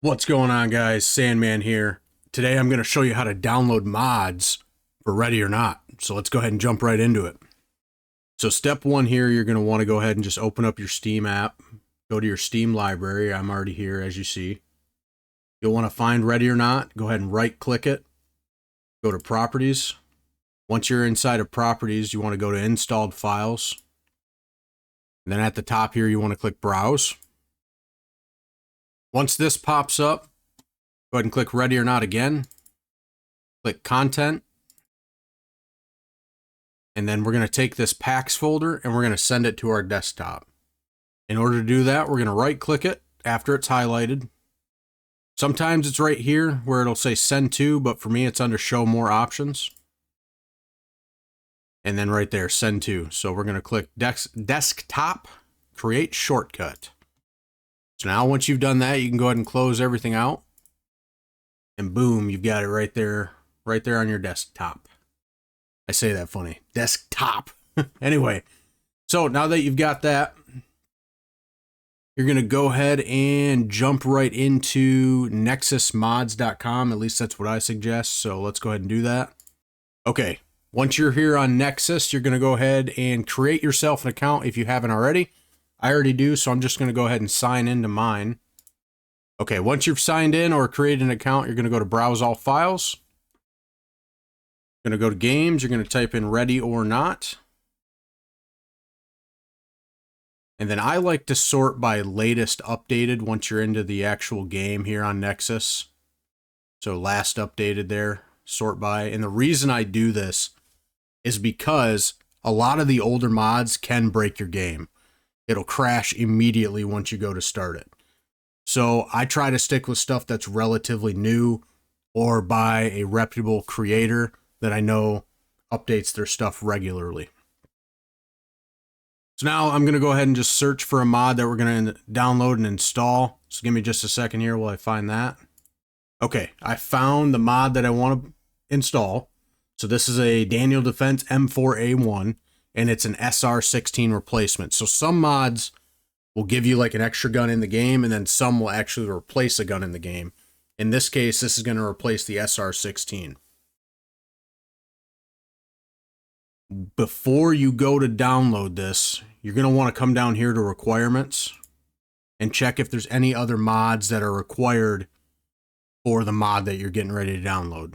What's going on, guys? Sandman here. Today I'm going to show you how to download mods for Ready or Not. So let's go ahead and jump right into it. So step one here, you're going to want to go ahead and just open up your Steam app. Go to your Steam library. I'm already here, as you see. You'll want to find Ready or Not. Go ahead and right click it. Go to Properties. Once you're inside of Properties, you want to go to Installed Files. And then at the top here, you want to click Browse. Once this pops up, go ahead and click Ready or Not again. Click Content. And then we're going to take this packs folder and we're going to send it to our desktop. In order to do that, we're going to right click it after it's highlighted. Sometimes it's right here where it'll say Send To, but for me it's under Show More Options. And then right there, Send To. So we're going to click Desktop, Create Shortcut. So now once you've done that, you can go ahead and close everything out. And boom, you've got it right there on your desktop. I say that funny. Desktop. Anyway, so now that you've got that, you're going to go ahead and jump right into nexusmods.com. At least that's what I suggest. So let's go ahead and do that. Okay, once you're here on Nexus, you're going to go ahead and create yourself an account if you haven't already. I already do, so I'm just going to go ahead and sign into mine. Okay, once you've signed in or created an account, you're going to go to Browse All Files. You're going to go to Games. You're going to type in Ready or Not. And then I like to sort by latest updated once you're into the actual game here on Nexus. So last updated there, sort by. And the reason I do this is because a lot of the older mods can break your game. It'll crash immediately once you go to start it. So I try to stick with stuff that's relatively new or by a reputable creator that I know updates their stuff regularly. So now I'm going to go ahead and just search for a mod that we're going to download and install. So give me just a second here while I find that. Okay, I found the mod that I want to install. So this is a Daniel Defense M4A1, and it's an SR16 replacement. So some mods will give you like an extra gun in the game, and then some will actually replace a gun in the game. In this case, this is going to replace the SR16. Before you go to download this, you're going to want to come down here to requirements and check if there's any other mods that are required for the mod that you're getting ready to download.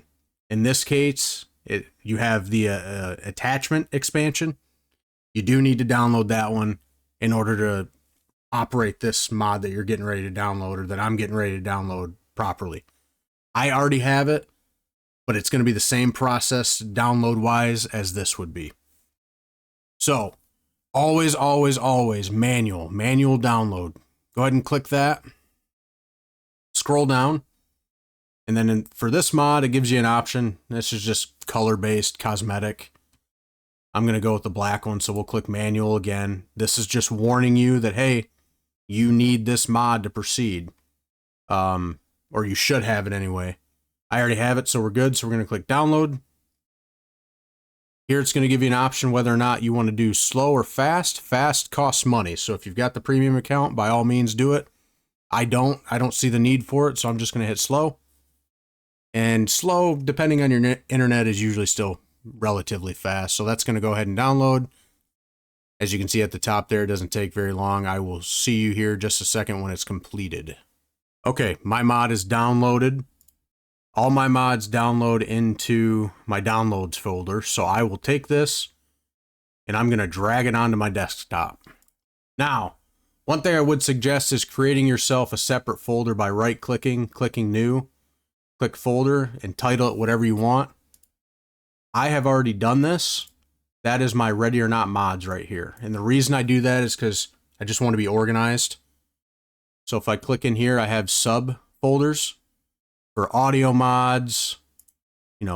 In this case, you have the attachment expansion. You do need to download that one in order to operate this mod that you're getting ready to download, or that I'm getting ready to download properly. I already have it, but it's going to be the same process download wise as this would be. So always manual download. Go ahead and click that, scroll down, and then for this mod it gives you an option. This is just color based cosmetic. I'm going to go with the black one, so we'll click manual again. This is just warning you that, hey, you need this mod to proceed. Or you should have it anyway. I already have it, so we're good. So we're going to click download. Here it's going to give you an option whether or not you want to do slow or fast. Fast costs money. So if you've got the premium account, by all means do it. I don't see the need for it, so I'm just going to hit slow. And slow, depending on your internet, is usually still relatively fast. So that's going to go ahead and download. As you can see at the top there, it doesn't take very long. I will see you here just a second when it's completed. Okay, my mod is downloaded. All my mods download into my downloads folder. So I will take this and I'm going to drag it onto my desktop. Now, one thing I would suggest is creating yourself a separate folder by right-clicking, clicking New, click Folder, and title it whatever you want. I have already done this. That is my Ready or Not mods right here. And the reason I do that is because I just want to be organized. So if I click in here, I have subfolders for audio mods,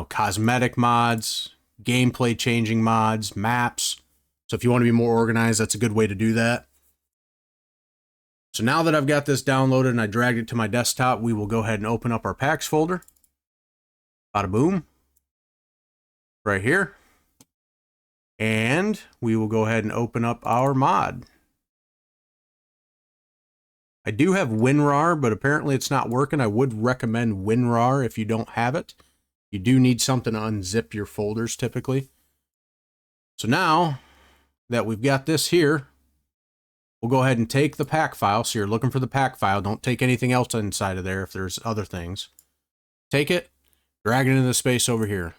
cosmetic mods, gameplay changing mods, maps. So if you want to be more organized, that's a good way to do that. So now that I've got this downloaded and I dragged it to my desktop, we will go ahead and open up our packs folder. Bada boom. Right here. And we will go ahead and open up our mod. I do have WinRAR, but apparently it's not working. I would recommend WinRAR if you don't have it. You do need something to unzip your folders typically. So now that we've got this here, we'll go ahead and take the pack file. So you're looking for the pack file. Don't take anything else inside of there if there's other things. Take it, drag it into the space over here.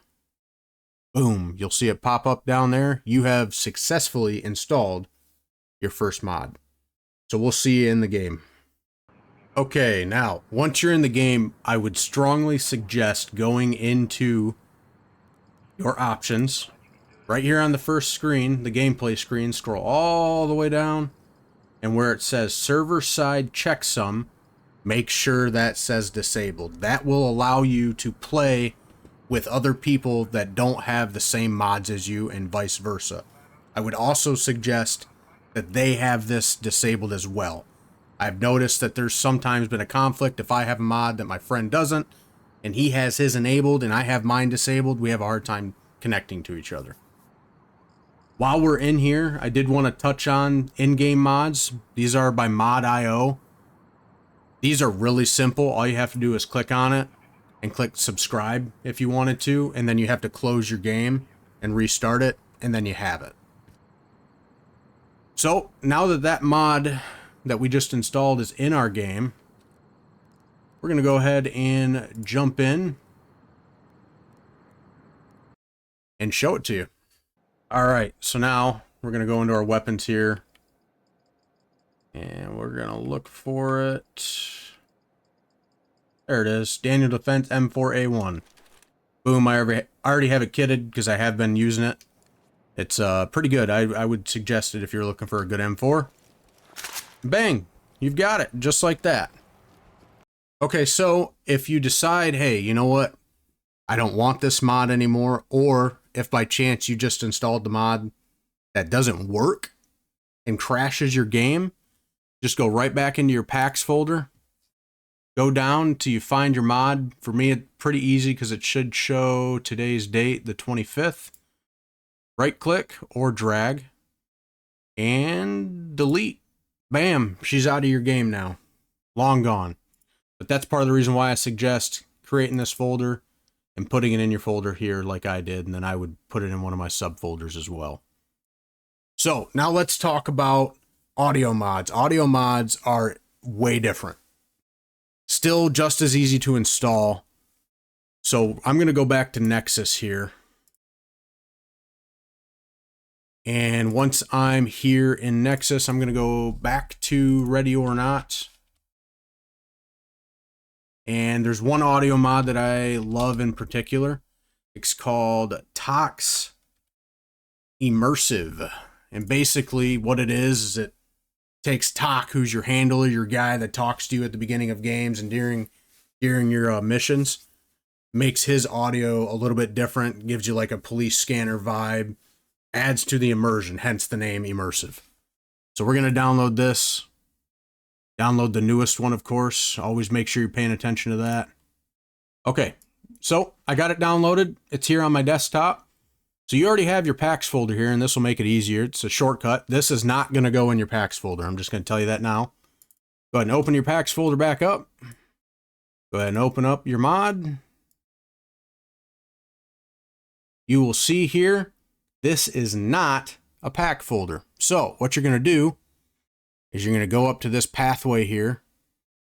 Boom, you'll see it pop up down there. You have successfully installed your first mod. So we'll see you in the game. Okay, now, once you're in the game, I would strongly suggest going into your options. Right here on the first screen, the gameplay screen, scroll all the way down. And where it says server side checksum, make sure that says disabled. That will allow you to play with other people that don't have the same mods as you and vice versa. I would also suggest that they have this disabled as well. I've noticed that there's sometimes been a conflict if I have a mod that my friend doesn't and he has his enabled and I have mine disabled, we have a hard time connecting to each other. While we're in here, I did want to touch on in-game mods. These are by Mod.io. These are really simple. All you have to do is click on it and click subscribe if you wanted to, and then you have to close your game and restart it, and then you have it. So now that that mod that we just installed is in our game, we're going to go ahead and jump in and show it to you. Alright, so now we're going to go into our weapons here, and we're going to look for it. There it is, Daniel Defense M4A1. Boom, I already have it kitted because I have been using it. It's pretty good. I would suggest it if you're looking for a good M4. Bang, you've got it, just like that. Okay, so if you decide, hey, you know what? I don't want this mod anymore, or if by chance you just installed the mod that doesn't work and crashes your game, just go right back into your packs folder. Go down till you find your mod. For me, it's pretty easy because it should show today's date, the 25th. Right click or drag and delete. Bam, she's out of your game now. Long gone. But that's part of the reason why I suggest creating this folder and putting it in your folder here like I did, and then I would put it in one of my subfolders as well. So now let's talk about audio mods. Audio mods are way different. Still just as easy to install. So I'm going to go back to Nexus here. And once I'm here in Nexus, I'm going to go back to Ready or Not. And there's one audio mod that I love in particular. It's called Tox Immersive. And basically what it is it takes Tok, who's your handler, your guy that talks to you at the beginning of games and during your missions, makes his audio a little bit different, gives you like a police scanner vibe, adds to the immersion, hence the name Immersive. So we're going to download this. Download the newest one, of course. Always make sure you're paying attention to that. Okay, so I got it downloaded. It's here on my desktop. So you already have your packs folder here, and this will make it easier. It's a shortcut. This is not going to go in your packs folder. I'm just going to tell you that now. Go ahead and open your packs folder back up. Go ahead and open up your mod. You will see here, this is not a pack folder. So what you're going to do is you're going to go up to this pathway here.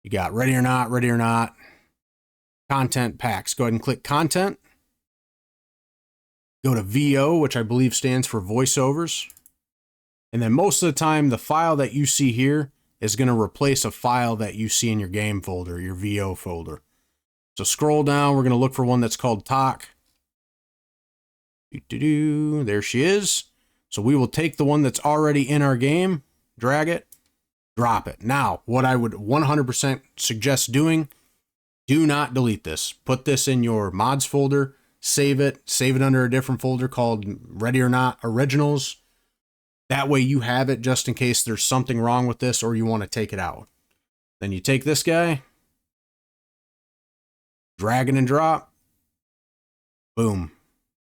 You got Ready or Not, Content Packs. Go ahead and click Content. Go to VO, which I believe stands for voiceovers. And then most of the time, the file that you see here is going to replace a file that you see in your game folder, your VO folder. So scroll down. We're going to look for one that's called Tok. There she is. So we will take the one that's already in our game, drag it, drop it. Now, what I would 100% suggest doing, do not delete this. Put this in your mods folder, save it under a different folder called Ready or Not Originals. That way you have it just in case there's something wrong with this or you want to take it out. Then you take this guy, drag it and drop, boom.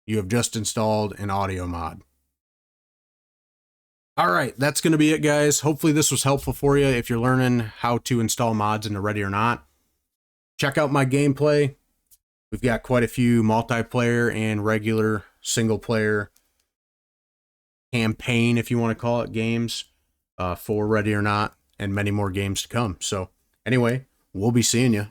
You have just installed an audio mod. All right, that's going to be it, guys. Hopefully this was helpful for you if you're learning how to install mods into Ready or Not. Check out my gameplay. We've got quite a few multiplayer and regular single player campaign, if you want to call it, games for Ready or Not, and many more games to come. So anyway, we'll be seeing you.